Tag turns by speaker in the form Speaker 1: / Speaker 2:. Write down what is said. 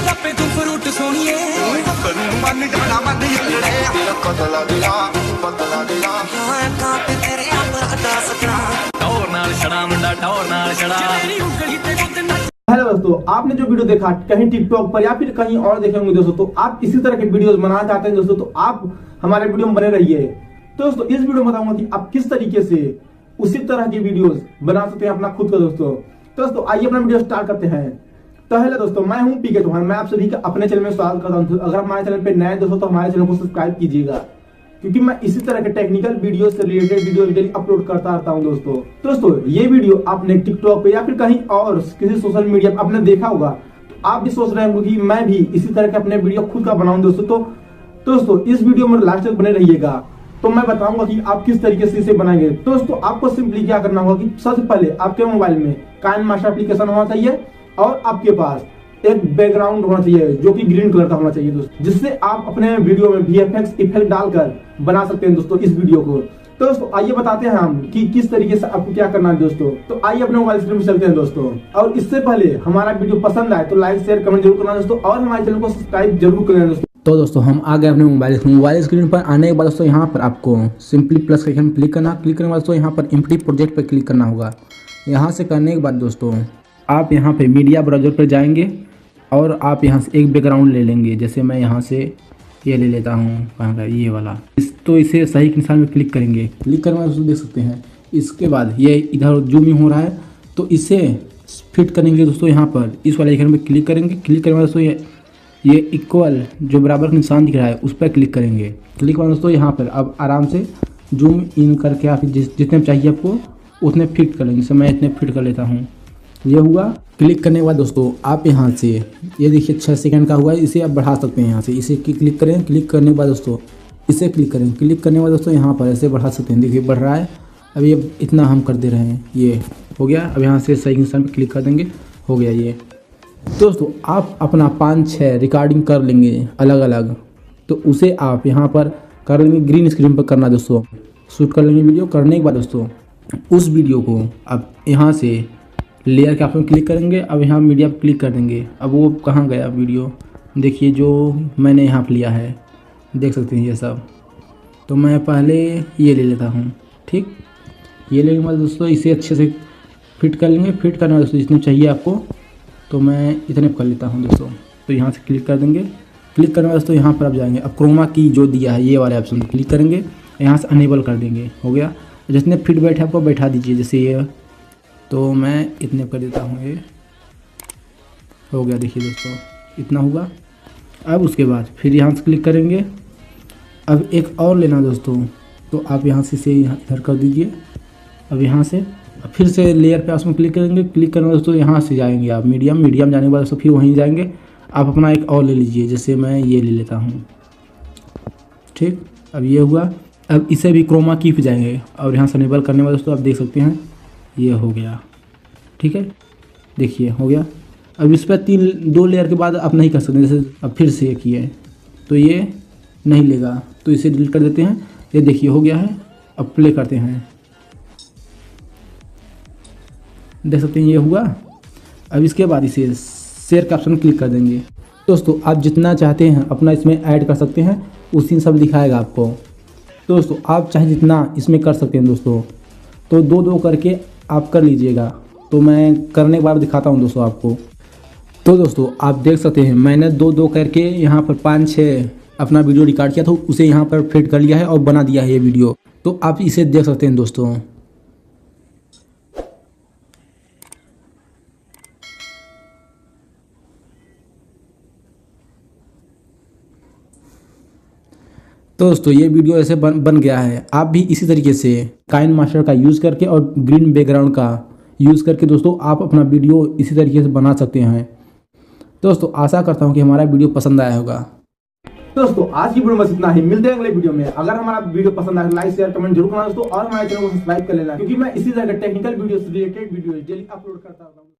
Speaker 1: Hello दोस्तों, आपने जो वीडियो देखा कहीं टिकटॉक पर या फिर कहीं और देखे होंगे दोस्तों, तो आप इसी तरह के वीडियोस बनाना चाहते हैं दोस्तों, तो आप हमारे वीडियो में बने रहिए। तो दोस्तों इस वीडियो में बताऊंगा कि आप किस तरीके से उसी तरह की वीडियोस बना सकते हैं अपना खुद का दोस्तों। तो दोस्तों आइए अपना वीडियो स्टार्ट करते हैं। तो हेलो दोस्तों, मैं हूं pkchauhan, मैं आप सभी का अपने चैनल में स्वागत करता हूं। अगर हमारे चैनल पे नए दोस्तों तो हमारे चैनल को सब्सक्राइब कीजिएगा, क्योंकि मैं इसी तरह के टेक्निकल वीडियो से रिलेटेड वीडियो डेली अपलोड करता रहता हूं दोस्तों। दोस्तों ये वीडियो आपने टिकटॉक पे या फिर कहीं और किसी सोशल मीडिया पे आपने देखा होगा, तो आप भी सोच रहे होंगे कि मैं भी इसी तरह के अपने वीडियो खुद का बनाऊं दोस्तों। तो दोस्तों इस वीडियो में लास्ट तक बने रहिएगा, तो मैं बताऊंगा कि आप किस तरीके से इसे बनाएंगे। तो दोस्तों आपको सिंपली क्या करना होगा कि सबसे पहले आपके मोबाइल में काइनमास्टर एप्लीकेशन होना चाहिए और आपके पास एक बैकग्राउंड होना चाहिए जो कि ग्रीन कलर का होना चाहिए दोस्तों, जिससे आप अपने वीडियो में VFX इफेक्ट डालकर बना सकते हैं दोस्तों इस वीडियो को। तो दोस्तों आइए बताते हैं हम कि किस तरीके से आपको क्या करना है दोस्तों। तो आइए अपने मोबाइल स्क्रीन में चलते हैं दोस्तों, और इससे पहले हमारा वीडियो पसंद आए तो लाइक शेयर कमेंट जरूर करना दोस्तों, और हमारे चैनल को सब्सक्राइब जरूर करना दोस्तों।
Speaker 2: तो दोस्तों हम आ गए अपने मोबाइल स्क्रीन पर। आने के बाद दोस्तों यहाँ पर आपको सिंपली प्लस के आइकन क्लिक करना। क्लिक करने के बाद दोस्तों यहाँ पर एम्प्टी प्रोजेक्ट पर क्लिक करना होगा। यहाँ से करने के बाद दोस्तों आप यहाँ पे मीडिया ब्राउजर पर जाएंगे और आप यहाँ से एक बैकग्राउंड ले लेंगे। जैसे मैं यहाँ से ये ले लेता हूँ, कहाँ का ये वाला, तो इसे सही के निशान में क्लिक करेंगे। क्लिक करने के बाद दोस्तों देख सकते हैं इसके बाद ये इधर जूम इन हो रहा है, तो इसे फिट करेंगे दोस्तों। यहाँ पर इस वाले आइकन पर क्लिक करेंगे। क्लिक करने के बाद दोस्तों ये इक्वल जो बराबर का निशान दिख रहा है उस पर क्लिक करेंगे। क्लिक करने दोस्तों यहाँ पर अब आराम से जूम इन करके आप जितने चाहिए आपको उतने फिट कर लेंगे। जैसे मैं इतने फिट कर लेता हूँ, ये हुआ। क्लिक करने के बाद दोस्तों आप यहाँ से ये देखिए 6 सेकंड का हुआ है, इसे आप बढ़ा सकते हैं। यहाँ से इसे क्लिक करें। क्लिक करने के बाद दोस्तों इसे क्लिक करें। क्लिक करने के बाद दोस्तों यहाँ पर ऐसे बढ़ा सकते हैं, देखिए बढ़ रहा है। अब ये इतना हम कर दे रहे हैं, ये हो गया। अब यहाँ से सही निशान पर क्लिक कर देंगे, हो गया ये। दोस्तों आप अपना 5-6 रिकॉर्डिंग कर लेंगे अलग अलग, तो उसे आप यहाँ पर कर लेंगे। ग्रीन स्क्रीन पर करना दोस्तों, शूट कर लेंगे वीडियो। करने के बाद दोस्तों उस वीडियो को अब यहाँ से लेयर के ऑप्शन क्लिक करेंगे। अब यहाँ मीडिया पर क्लिक कर देंगे। अब वो कहाँ गया वीडियो, देखिए जो मैंने यहाँ पर लिया है, देख सकते हैं ये सब। तो मैं पहले ये ले लेता हूँ, ठीक। ये लेने के बाद दोस्तों इसे अच्छे से फिट कर लेंगे। फिट करने दोस्तों जितने चाहिए आपको, तो मैं इतने कर लेता हूँ दोस्तों। तो यहाँ से क्लिक कर देंगे। क्लिक करने बाद दोस्तों यहाँ पर आप जाएंगे। अब क्रोमा की जो दिया है ये वाले ऑप्शन पर क्लिक करेंगे, यहाँ से अनेबल कर देंगे, हो गया। जितने फिट बैठे आपको बैठा दीजिए, जैसे ये, तो मैं इतने कर देता हूँ, ये हो गया। देखिए दोस्तों इतना हुआ। अब उसके बाद फिर यहाँ से क्लिक करेंगे। अब एक और लेना दोस्तों, तो आप यहाँ से इसे यहाँ इधर कर दीजिए। अब यहाँ से फिर से लेयर पे उसमें क्लिक करेंगे। क्लिक करने दोस्तों यहाँ से जाएंगे आप मीडियम जाने के बाद दोस्तों फिर वहीं जाएंगे। आप अपना एक और ले लीजिए, जैसे मैं ये ले लेता हूँ, ठीक। अब ये हुआ। अब इसे भी क्रोमा की पे जाएंगे और यहाँ से अनेबल करने के बाद दोस्तों आप देख सकते हैं ये हो गया, ठीक है। देखिए हो गया। अब इस पर 2 लेयर के बाद आप नहीं कर सकते। जैसे अब फिर से ये किए तो ये नहीं लेगा, तो इसे डिलीट कर देते हैं। ये देखिए हो गया है। अब प्ले करते हैं, देख सकते हैं ये हुआ। अब इसके बाद इसे शेयर के ऑप्शन क्लिक कर देंगे। दोस्तों आप जितना चाहते हैं अपना इसमें ऐड कर सकते हैं, उसी सब दिखाएगा आपको। दोस्तों आप चाहे जितना इसमें कर सकते हैं दोस्तों, तो 2-2 करके आप कर लीजिएगा। तो मैं करने के बाद दिखाता हूं दोस्तों आपको। तो दोस्तों आप देख सकते हैं मैंने 2-2 करके यहाँ पर 5-6 अपना वीडियो रिकॉर्ड किया था, उसे यहाँ पर फिट कर लिया है और बना दिया है ये वीडियो। तो आप इसे देख सकते हैं दोस्तों। तो दोस्तों ये वीडियो ऐसे बन गया है। आप भी इसी तरीके से काइनमास्टर का यूज़ करके और ग्रीन बैकग्राउंड का यूज़ करके दोस्तों आप अपना वीडियो इसी तरीके से बना सकते हैं। दोस्तों आशा करता हूँ कि हमारा वीडियो पसंद आया होगा।
Speaker 1: दोस्तों आज की वीडियो में इतना ही, मिलते हैं अगले वीडियो में। अगर हमारा वीडियो पसंद आए तो लाइक शेयर कमेंट जरूर करना दोस्तों, और हमारे चैनल को सब्सक्राइब कर लेना, क्योंकि मैं इसी तरह के टेक्निकल वीडियो से रिलेटेड वीडियो डेली अपलोड करता हूँ।